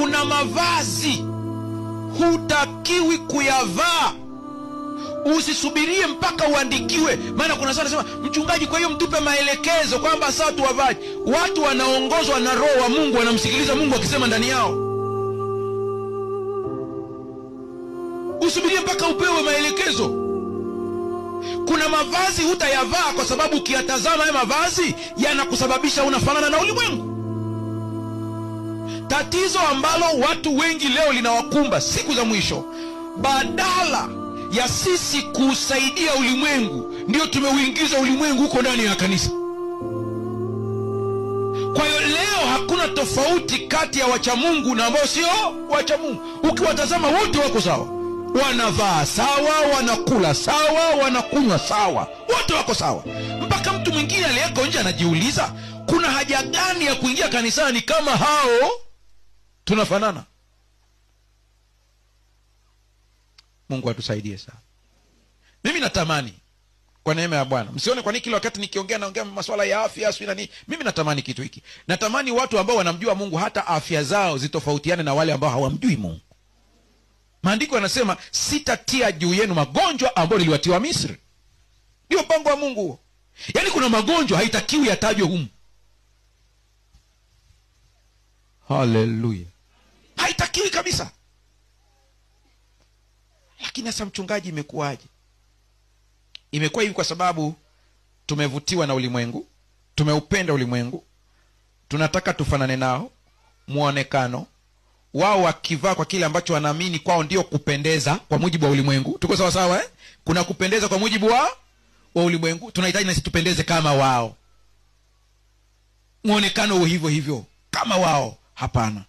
Kuna mavazi hutakiwi kuyavaa. Usisubirie mpaka uandikiwe. Maana kuna sana sema, mchungaji kwa hiyo mtupe maelekezo kwamba sasa tuwavaje. Watu wanaongozwa na Roho wa Mungu, wanamsikiliza Mungu akisema ndani yao. Usubirie mpaka upewe maelekezo. Kuna mavazi hutayavaa kwa sababu ukiyatazama haya mavazi yanakusababisha unafanana na ulimwengu. Tatizo ambalo watu wengi leo linawakumba siku za mwisho, badala ya sisi kusaidia ulimwengu, ndio tumeuingiza ulimwengu huko ndani ya kanisa. Kwa hiyo leo hakuna tofauti kati ya wacha Mungu na ambao sio wacha Mungu. Ukiwatazama wote wako sawa. Wanavaa sawa, wanakula sawa, wanakunywa sawa. Wote wako sawa. Mpaka mtu mwingine aliyeko nje anajiuliza, kuna haja gani ya kuingia kanisani kama hao tunafanana? Mungu atusaidie sana. Mimi natamani kwa neema ya Bwana, msione kwa nini kila wakati nikiongea naongea masuala ya afya sio nini. Mimi natamani kitu hiki. Natamani watu ambao wanamjua Mungu hata afya zao zitofautiane na wale ambao hawamjui Mungu. Maandiko yanasema, sitatia juu yenu magonjwa ambayo niliwatiwa Misri. Ndio mpango wa Mungu huo. Yaani kuna magonjwa haitakiwi yatajwe humu. Haleluya. Haitakiwi kabisa. Lakini sasa mchungaji, imekuwaje? Imekuwa hivi kwa sababu tumevutiwa na ulimwengu, tumeupenda ulimwengu, tunataka tufanane nao, muonekano wao wakivaa kwa kile ambacho wanaamini kwao ndio kupendeza kwa mujibu wa ulimwengu. Tuko sawa sawa eh? Kuna kupendeza kwa mujibu wa ulimwengu, tunahitaji na sisi tupendeze kama wao. Muonekano hivyo hivyo kama wao, hapana.